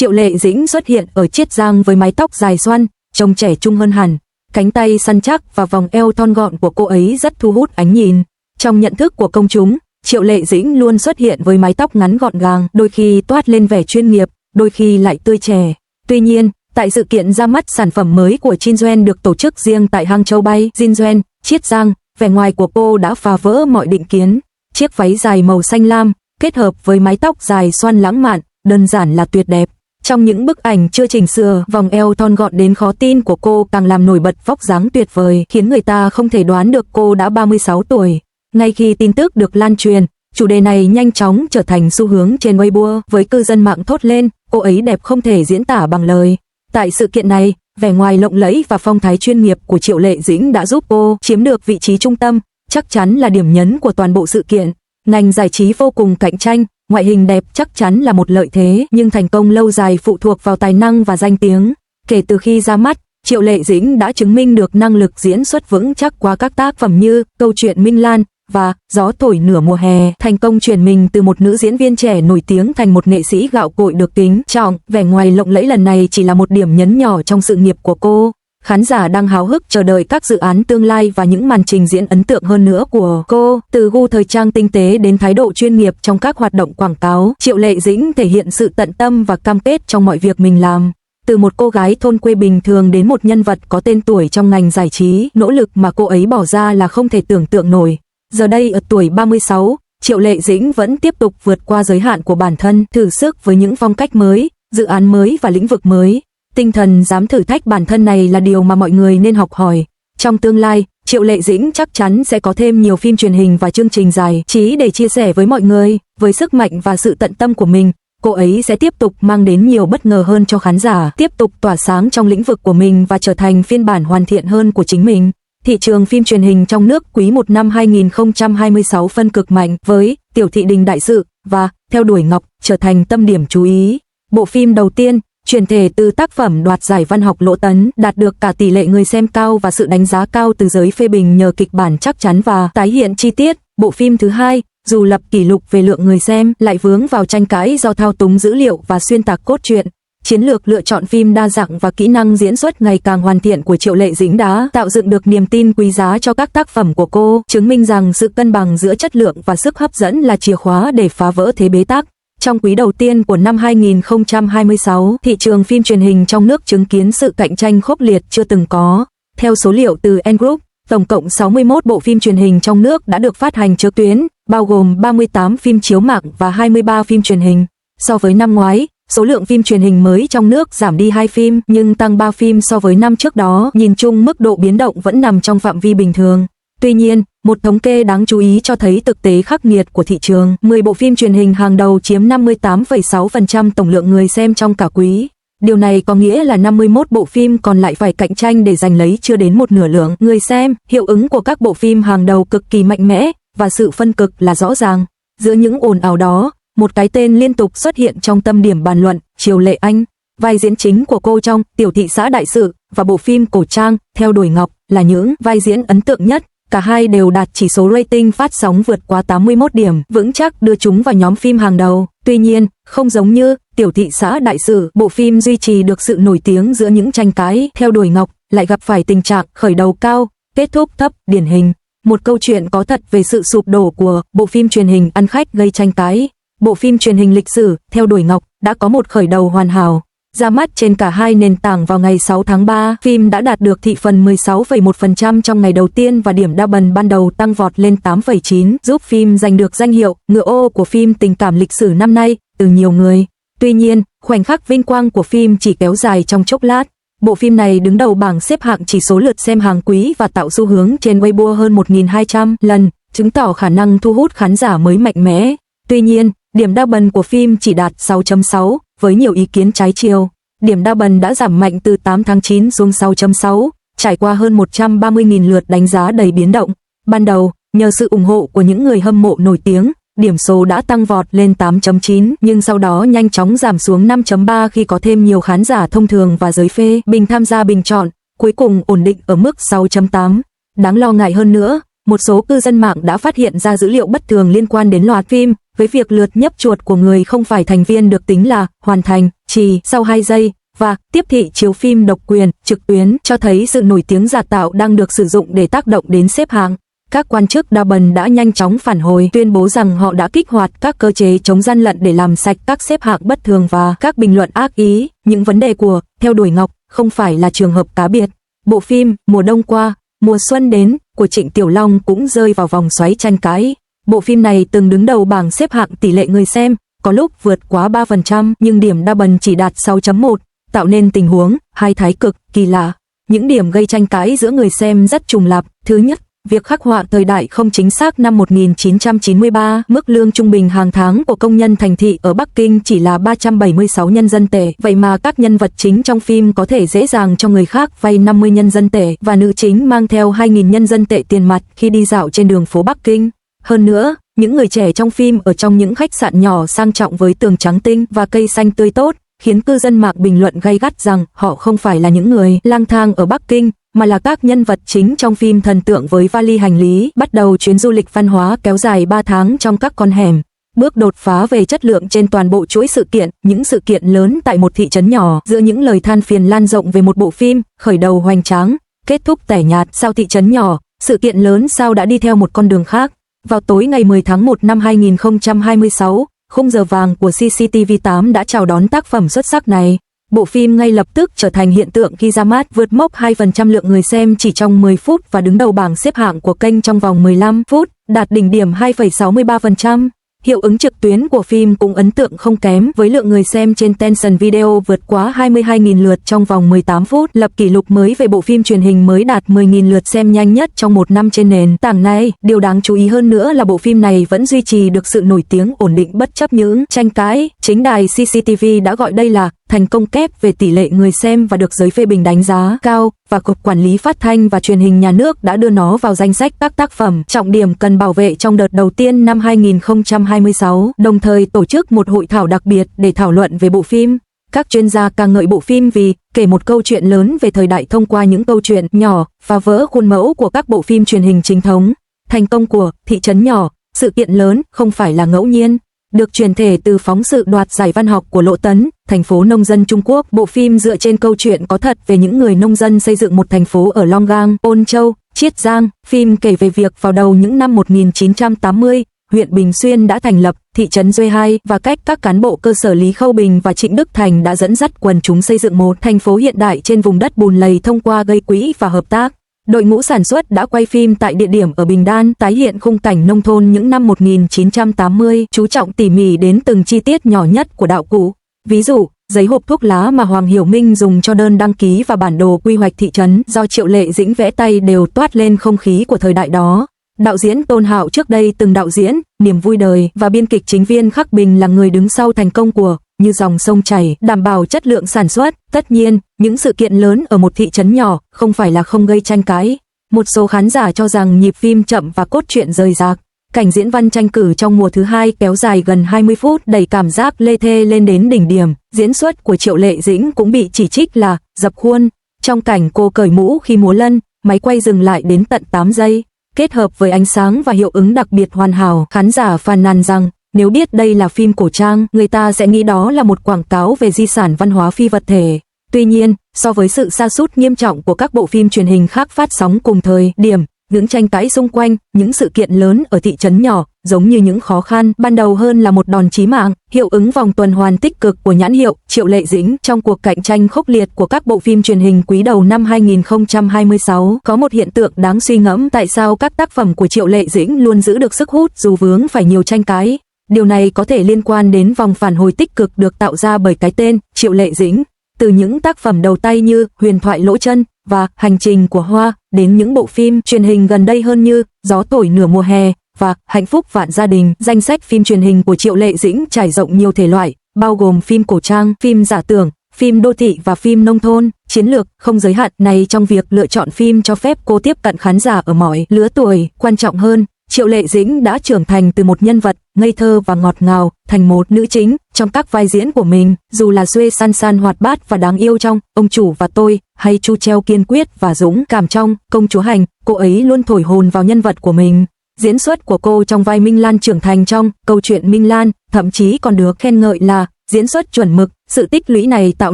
Triệu Lệ Dĩnh xuất hiện ở Chiết Giang với mái tóc dài xoăn, trông trẻ trung hơn hẳn. Cánh tay săn chắc và vòng eo thon gọn của cô ấy rất thu hút ánh nhìn. Trong nhận thức của công chúng, Triệu Lệ Dĩnh luôn xuất hiện với mái tóc ngắn gọn gàng, đôi khi toát lên vẻ chuyên nghiệp, đôi khi lại tươi trẻ. Tuy nhiên, tại sự kiện ra mắt sản phẩm mới của Jinzuen được tổ chức riêng tại Hang Châu Bay, Jinzuen, Chiết Giang, vẻ ngoài của cô đã phá vỡ mọi định kiến. Chiếc váy dài màu xanh lam, kết hợp với mái tóc dài xoăn lãng mạn, đơn giản là tuyệt đẹp. Trong những bức ảnh chưa chỉnh sửa, vòng eo thon gọn đến khó tin của cô càng làm nổi bật vóc dáng tuyệt vời, khiến người ta không thể đoán được cô đã 36 tuổi. Ngay khi tin tức được lan truyền, chủ đề này nhanh chóng trở thành xu hướng trên Weibo, với cư dân mạng thốt lên, cô ấy đẹp không thể diễn tả bằng lời. Tại sự kiện này, vẻ ngoài lộng lẫy và phong thái chuyên nghiệp của Triệu Lệ Dĩnh đã giúp cô chiếm được vị trí trung tâm, chắc chắn là điểm nhấn của toàn bộ sự kiện. Ngành giải trí vô cùng cạnh tranh, ngoại hình đẹp chắc chắn là một lợi thế, nhưng thành công lâu dài phụ thuộc vào tài năng và danh tiếng. Kể từ khi ra mắt, Triệu Lệ Dĩnh đã chứng minh được năng lực diễn xuất vững chắc qua các tác phẩm như Câu chuyện Minh Lan và Gió thổi nửa mùa hè, thành công chuyển mình từ một nữ diễn viên trẻ nổi tiếng thành một nghệ sĩ gạo cội được kính trọng. Vẻ ngoài lộng lẫy lần này chỉ là một điểm nhấn nhỏ trong sự nghiệp của cô. Khán giả đang háo hức chờ đợi các dự án tương lai và những màn trình diễn ấn tượng hơn nữa của cô. Từ gu thời trang tinh tế đến thái độ chuyên nghiệp trong các hoạt động quảng cáo, Triệu Lệ Dĩnh thể hiện sự tận tâm và cam kết trong mọi việc mình làm. Từ một cô gái thôn quê bình thường đến một nhân vật có tên tuổi trong ngành giải trí, nỗ lực mà cô ấy bỏ ra là không thể tưởng tượng nổi. Giờ đây ở tuổi 36, Triệu Lệ Dĩnh vẫn tiếp tục vượt qua giới hạn của bản thân, thử sức với những phong cách mới, dự án mới và lĩnh vực mới. Tinh thần dám thử thách bản thân này là điều mà mọi người nên học hỏi. Trong tương lai, Triệu Lệ Dĩnh chắc chắn sẽ có thêm nhiều phim truyền hình và chương trình giải trí để chia sẻ với mọi người. Với sức mạnh và sự tận tâm của mình, cô ấy sẽ tiếp tục mang đến nhiều bất ngờ hơn cho khán giả, tiếp tục tỏa sáng trong lĩnh vực của mình và trở thành phiên bản hoàn thiện hơn của chính mình. Thị trường phim truyền hình trong nước quý 1 năm 2026 phân cực mạnh, với Tiểu thị đình đại sự và Theo đuổi ngọc trở thành tâm điểm chú ý. Bộ phim đầu tiên, chuyển thể từ tác phẩm đoạt giải văn học Lỗ Tấn, đạt được cả tỷ lệ người xem cao và sự đánh giá cao từ giới phê bình nhờ kịch bản chắc chắn và tái hiện chi tiết. Bộ phim thứ hai, dù lập kỷ lục về lượng người xem, lại vướng vào tranh cãi do thao túng dữ liệu và xuyên tạc cốt truyện. Chiến lược lựa chọn phim đa dạng và kỹ năng diễn xuất ngày càng hoàn thiện của Triệu Lệ Dĩnh đã tạo dựng được niềm tin quý giá cho các tác phẩm của cô, chứng minh rằng sự cân bằng giữa chất lượng và sức hấp dẫn là chìa khóa để phá vỡ thế bế tắc. Trong quý đầu tiên của năm 2026, thị trường phim truyền hình trong nước chứng kiến sự cạnh tranh khốc liệt chưa từng có. Theo số liệu từ N Group, tổng cộng 61 bộ phim truyền hình trong nước đã được phát hành trực tuyến, bao gồm 38 phim chiếu mạng và 23 phim truyền hình. So với năm ngoái, số lượng phim truyền hình mới trong nước giảm đi 2 phim nhưng tăng 3 phim so với năm trước đó, nhìn chung mức độ biến động vẫn nằm trong phạm vi bình thường. Tuy nhiên, một thống kê đáng chú ý cho thấy thực tế khắc nghiệt của thị trường. 10 bộ phim truyền hình hàng đầu chiếm 58,6% tổng lượng người xem trong cả quý. Điều này có nghĩa là 51 bộ phim còn lại phải cạnh tranh để giành lấy chưa đến một nửa lượng người xem. Hiệu ứng của các bộ phim hàng đầu cực kỳ mạnh mẽ và sự phân cực là rõ ràng. Giữa những ồn ào đó, một cái tên liên tục xuất hiện trong tâm điểm bàn luận, Triệu Lệ Anh. Vai diễn chính của cô trong Tiểu thị xã đại sự và bộ phim cổ trang Theo đuổi ngọc là những vai diễn ấn tượng nhất. Cả hai đều đạt chỉ số rating phát sóng vượt quá 81 điểm, vững chắc đưa chúng vào nhóm phim hàng đầu. Tuy nhiên, không giống như Tiểu thị xã đại sự, bộ phim duy trì được sự nổi tiếng giữa những tranh cãi. Theo đuổi ngọc lại gặp phải tình trạng khởi đầu cao, kết thúc thấp, điển hình. Một câu chuyện có thật về sự sụp đổ của bộ phim truyền hình ăn khách gây tranh cãi. Bộ phim truyền hình lịch sử Theo đuổi ngọc đã có một khởi đầu hoàn hảo. Ra mắt trên cả hai nền tảng vào ngày 6 tháng 3, phim đã đạt được thị phần 16,1% trong ngày đầu tiên và điểm đo bần ban đầu tăng vọt lên 8,9, giúp phim giành được danh hiệu ngựa ô của phim tình cảm lịch sử năm nay từ nhiều người. Tuy nhiên, khoảnh khắc vinh quang của phim chỉ kéo dài trong chốc lát. Bộ phim này đứng đầu bảng xếp hạng chỉ số lượt xem hàng quý và tạo xu hướng trên Weibo hơn 1.200 lần, chứng tỏ khả năng thu hút khán giả mới mạnh mẽ. Tuy nhiên, điểm đo bần của phim chỉ đạt 6.6, với nhiều ý kiến trái chiều. Điểm đo bần đã giảm mạnh từ 8 tháng 9 xuống 6.6, trải qua hơn 130.000 lượt đánh giá đầy biến động. Ban đầu, nhờ sự ủng hộ của những người hâm mộ nổi tiếng, điểm số đã tăng vọt lên 8.9, nhưng sau đó nhanh chóng giảm xuống 5.3 khi có thêm nhiều khán giả thông thường và giới phê bình tham gia bình chọn, cuối cùng ổn định ở mức 6.8. Đáng lo ngại hơn nữa, một số cư dân mạng đã phát hiện ra dữ liệu bất thường liên quan đến loạt phim với việc lượt nhấp chuột của người không phải thành viên được tính là hoàn thành chỉ sau 2 giây, và tiếp thị chiếu phim độc quyền trực tuyến cho thấy sự nổi tiếng giả tạo đang được sử dụng để tác động đến xếp hạng. Các quan chức Double đã nhanh chóng phản hồi, tuyên bố rằng họ đã kích hoạt các cơ chế chống gian lận để làm sạch các xếp hạng bất thường và các bình luận ác ý. Những vấn đề của Theo đuổi Ngọc không phải là trường hợp cá biệt. Bộ phim Mùa đông qua, mùa xuân đến của Trịnh Tiểu Long cũng rơi vào vòng xoáy tranh cãi. Bộ phim này từng đứng đầu bảng xếp hạng tỷ lệ người xem, có lúc vượt quá 3%, nhưng điểm Double chỉ đạt 6.1, tạo nên tình huống hai thái cực kỳ lạ. Những điểm gây tranh cãi giữa người xem rất trùng lặp. Thứ nhất, việc khắc họa thời đại không chính xác. Năm 1993, mức lương trung bình hàng tháng của công nhân thành thị ở Bắc Kinh chỉ là 376 nhân dân tệ, vậy mà các nhân vật chính trong phim có thể dễ dàng cho người khác vay 50 nhân dân tệ, và nữ chính mang theo 2.000 nhân dân tệ tiền mặt khi đi dạo trên đường phố Bắc Kinh. Hơn nữa, những người trẻ trong phim ở trong những khách sạn nhỏ sang trọng với tường trắng tinh và cây xanh tươi tốt, khiến cư dân mạng bình luận gay gắt rằng họ không phải là những người lang thang ở Bắc Kinh, mà là các nhân vật chính trong phim thần tượng với vali hành lý. Bắt đầu chuyến du lịch văn hóa kéo dài 3 tháng trong các con hẻm. Bước đột phá về chất lượng trên toàn bộ chuỗi sự kiện, những sự kiện lớn tại một thị trấn nhỏ. Giữa những lời than phiền lan rộng về một bộ phim, khởi đầu hoành tráng, kết thúc tẻ nhạt, sao thị trấn nhỏ, sự kiện lớn sao đã đi theo một con đường khác. Vào tối ngày 10 tháng 1 năm 2026, khung giờ vàng của CCTV8 đã chào đón tác phẩm xuất sắc này. Bộ phim ngay lập tức trở thành hiện tượng khi ra mắt, vượt mốc 2% lượng người xem chỉ trong 10 phút và đứng đầu bảng xếp hạng của kênh trong vòng 15 phút, đạt đỉnh điểm 2,63%. Hiệu ứng trực tuyến của phim cũng ấn tượng không kém, với lượng người xem trên Tencent Video vượt quá 22.000 lượt trong vòng 18 phút, lập kỷ lục mới về bộ phim truyền hình mới đạt 10.000 lượt xem nhanh nhất trong một năm trên nền tảng này. Điều đáng chú ý hơn nữa là bộ phim này vẫn duy trì được sự nổi tiếng ổn định bất chấp những tranh cãi. Chính đài CCTV đã gọi đây là thành công kép về tỷ lệ người xem và được giới phê bình đánh giá cao, và Cục Quản lý Phát thanh và Truyền hình Nhà nước đã đưa nó vào danh sách các tác phẩm trọng điểm cần bảo vệ trong đợt đầu tiên năm 2026, đồng thời tổ chức một hội thảo đặc biệt để thảo luận về bộ phim. Các chuyên gia ca ngợi bộ phim vì kể một câu chuyện lớn về thời đại thông qua những câu chuyện nhỏ, phá vỡ khuôn mẫu của các bộ phim truyền hình chính thống. Thành công của Thị trấn nhỏ, sự kiện lớn không phải là ngẫu nhiên. Được truyền thể từ phóng sự đoạt giải văn học của Lộ Tấn, thành phố nông dân Trung Quốc. Bộ phim dựa trên câu chuyện có thật về những người nông dân xây dựng một thành phố ở Long Gang, Ôn Châu, Chiết Giang. Phim kể về việc vào đầu những năm 1980, huyện Bình Xuyên đã thành lập thị trấn Duê 2 và cách các cán bộ cơ sở Lý Khâu Bình và Trịnh Đức Thành đã dẫn dắt quần chúng xây dựng một thành phố hiện đại trên vùng đất bùn lầy thông qua gây quỹ và hợp tác. Đội ngũ sản xuất đã quay phim tại địa điểm ở Bình Đan, tái hiện khung cảnh nông thôn những năm 1980, chú trọng tỉ mỉ đến từng chi tiết nhỏ nhất của đạo cụ. Ví dụ, giấy hộp thuốc lá mà Hoàng Hiểu Minh dùng cho đơn đăng ký và bản đồ quy hoạch thị trấn do Triệu Lệ Dĩnh vẽ tay đều toát lên không khí của thời đại đó. Đạo diễn Tôn Hạo trước đây từng đạo diễn Niềm Vui Đời, và biên kịch chính viên Khắc Bình là người đứng sau thành công của Như Dòng Sông Chảy, đảm bảo chất lượng sản xuất. Tất nhiên, những sự kiện lớn ở một thị trấn nhỏ không phải là không gây tranh cãi. Một số khán giả cho rằng nhịp phim chậm và cốt truyện rời rạc. Cảnh diễn văn tranh cử trong mùa thứ 2 kéo dài gần 20 phút đẩy cảm giác lê thê lên đến đỉnh điểm. Diễn xuất của Triệu Lệ Dĩnh cũng bị chỉ trích là dập khuôn. Trong cảnh cô cởi mũ khi múa lân, máy quay dừng lại đến tận 8 giây. Kết hợp với ánh sáng và hiệu ứng đặc biệt hoàn hảo, khán giả phàn nàn rằng nếu biết đây là phim cổ trang, người ta sẽ nghĩ đó là một quảng cáo về di sản văn hóa phi vật thể. Tuy nhiên, so với sự sa sút nghiêm trọng của các bộ phim truyền hình khác phát sóng cùng thời điểm, những tranh cãi xung quanh những sự kiện lớn ở thị trấn nhỏ giống như những khó khăn ban đầu hơn là một đòn chí mạng. Hiệu ứng vòng tuần hoàn tích cực của nhãn hiệu Triệu Lệ Dĩnh trong cuộc cạnh tranh khốc liệt của các bộ phim truyền hình quý đầu năm 2026. Có một hiện tượng đáng suy ngẫm, tại sao các tác phẩm của Triệu Lệ Dĩnh luôn giữ được sức hút dù vướng phải nhiều tranh cãi. Điều này có thể liên quan đến vòng phản hồi tích cực được tạo ra bởi cái tên Triệu Lệ Dĩnh. Từ những tác phẩm đầu tay như Huyền thoại Lỗ Chân và Hành trình của Hoa, đến những bộ phim truyền hình gần đây hơn như Gió thổi nửa mùa hè và Hạnh phúc vạn gia đình. Danh sách phim truyền hình của Triệu Lệ Dĩnh trải rộng nhiều thể loại, bao gồm phim cổ trang, phim giả tưởng, phim đô thị và phim nông thôn. Chiến lược không giới hạn này trong việc lựa chọn phim cho phép cô tiếp cận khán giả ở mọi lứa tuổi. Quan trọng hơn, Triệu Lệ Dĩnh đã trưởng thành từ một nhân vật ngây thơ và ngọt ngào thành một nữ chính trong các vai diễn của mình. Dù là Xuê San San hoạt bát và đáng yêu trong Ông Chủ và Tôi, hay Chu Treo kiên quyết và dũng cảm trong Công Chúa Hành, cô ấy luôn thổi hồn vào nhân vật của mình. Diễn xuất của cô trong vai Minh Lan trưởng thành trong câu chuyện Minh Lan, thậm chí còn được khen ngợi là diễn xuất chuẩn mực. Sự tích lũy này tạo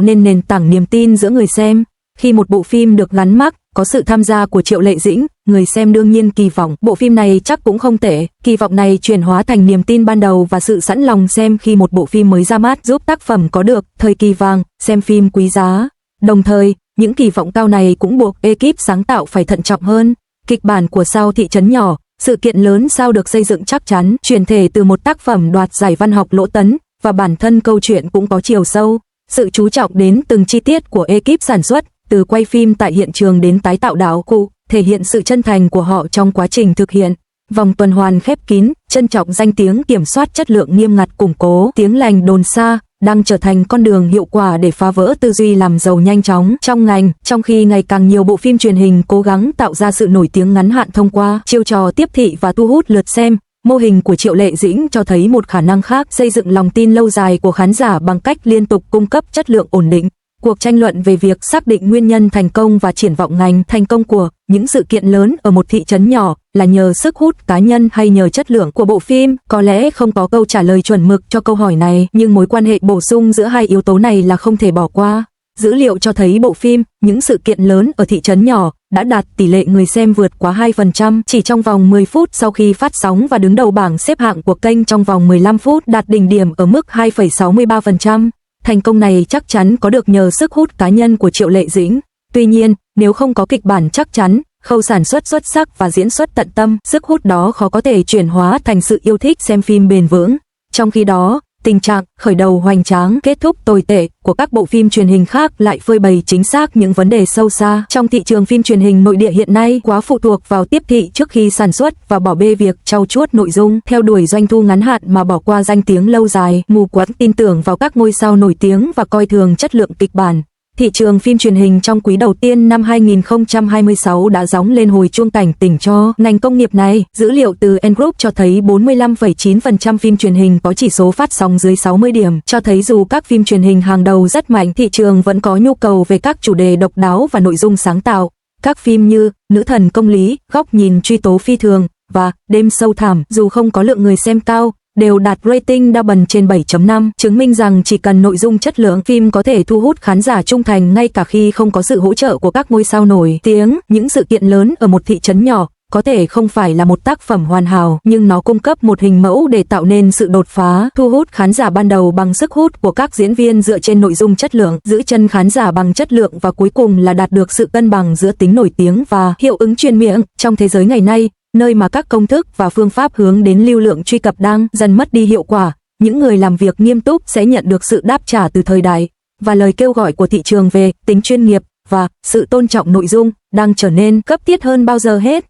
nên nền tảng niềm tin giữa người xem. Khi một bộ phim được gắn mác, có sự tham gia của Triệu Lệ Dĩnh, người xem đương nhiên kỳ vọng bộ phim này chắc cũng không tệ. Kỳ vọng này chuyển hóa thành niềm tin ban đầu và sự sẵn lòng xem khi một bộ phim mới ra mắt, giúp tác phẩm có được thời kỳ vàng, xem phim quý giá. Đồng thời, những kỳ vọng cao này cũng buộc ekip sáng tạo phải thận trọng hơn. Kịch bản của Sao thị trấn nhỏ, sự kiện lớn sao được xây dựng chắc chắn, chuyển thể từ một tác phẩm đoạt giải văn học Lỗ Tấn, và bản thân câu chuyện cũng có chiều sâu. Sự chú trọng đến từng chi tiết của ekip sản xuất, từ quay phim tại hiện trường đến tái tạo đạo cụ, thể hiện sự chân thành của họ trong quá trình thực hiện. Vòng tuần hoàn khép kín, trân trọng danh tiếng, kiểm soát chất lượng nghiêm ngặt, củng cố tiếng lành đồn xa, đang trở thành con đường hiệu quả để phá vỡ tư duy làm giàu nhanh chóng trong ngành. Trong khi ngày càng nhiều bộ phim truyền hình cố gắng tạo ra sự nổi tiếng ngắn hạn thông qua chiêu trò tiếp thị và thu hút lượt xem, mô hình của Triệu Lệ Dĩnh cho thấy một khả năng khác, xây dựng lòng tin lâu dài của khán giả bằng cách liên tục cung cấp chất lượng ổn định. Cuộc tranh luận về việc xác định nguyên nhân thành công và triển vọng ngành thành công của những sự kiện lớn ở một thị trấn nhỏ là nhờ sức hút cá nhân hay nhờ chất lượng của bộ phim, có lẽ không có câu trả lời chuẩn mực cho câu hỏi này, nhưng mối quan hệ bổ sung giữa hai yếu tố này là không thể bỏ qua. Dữ liệu cho thấy bộ phim Những sự kiện lớn ở thị trấn nhỏ đã đạt tỷ lệ người xem vượt quá 2% chỉ trong vòng 10 phút sau khi phát sóng và đứng đầu bảng xếp hạng của kênh trong vòng 15 phút, đạt đỉnh điểm ở mức 2,63%. Thành công này chắc chắn có được nhờ sức hút cá nhân của Triệu Lệ Dĩnh. Tuy nhiên, nếu không có kịch bản chắc chắn, khâu sản xuất xuất sắc và diễn xuất tận tâm, sức hút đó khó có thể chuyển hóa thành sự yêu thích xem phim bền vững. Trong khi đó, tình trạng khởi đầu hoành tráng, kết thúc tồi tệ của các bộ phim truyền hình khác lại phơi bày chính xác những vấn đề sâu xa trong thị trường phim truyền hình nội địa hiện nay, quá phụ thuộc vào tiếp thị trước khi sản xuất và bỏ bê việc trau chuốt nội dung, theo đuổi doanh thu ngắn hạn mà bỏ qua danh tiếng lâu dài, mù quáng tin tưởng vào các ngôi sao nổi tiếng và coi thường chất lượng kịch bản. Thị trường phim truyền hình trong quý đầu tiên năm 2026 đã gióng lên hồi chuông cảnh tỉnh cho ngành công nghiệp này. Dữ liệu từ N-Group cho thấy 45,9% phim truyền hình có chỉ số phát sóng dưới 60 điểm, cho thấy dù các phim truyền hình hàng đầu rất mạnh, thị trường vẫn có nhu cầu về các chủ đề độc đáo và nội dung sáng tạo. Các phim như Nữ thần công lý, Góc nhìn truy tố phi thường và Đêm sâu thẳm, dù không có lượng người xem cao, đều đạt rating Double trên 7.5, chứng minh rằng chỉ cần nội dung chất lượng, phim có thể thu hút khán giả trung thành ngay cả khi không có sự hỗ trợ của các ngôi sao nổi tiếng. Những sự kiện lớn ở một thị trấn nhỏ có thể không phải là một tác phẩm hoàn hảo, nhưng nó cung cấp một hình mẫu để tạo nên sự đột phá, thu hút khán giả ban đầu bằng sức hút của các diễn viên dựa trên nội dung chất lượng, giữ chân khán giả bằng chất lượng và cuối cùng là đạt được sự cân bằng giữa tính nổi tiếng và hiệu ứng truyền miệng. Trong thế giới ngày nay, nơi mà các công thức và phương pháp hướng đến lưu lượng truy cập đang dần mất đi hiệu quả, những người làm việc nghiêm túc sẽ nhận được sự đáp trả từ thời đại, và lời kêu gọi của thị trường về tính chuyên nghiệp và sự tôn trọng nội dung đang trở nên cấp thiết hơn bao giờ hết.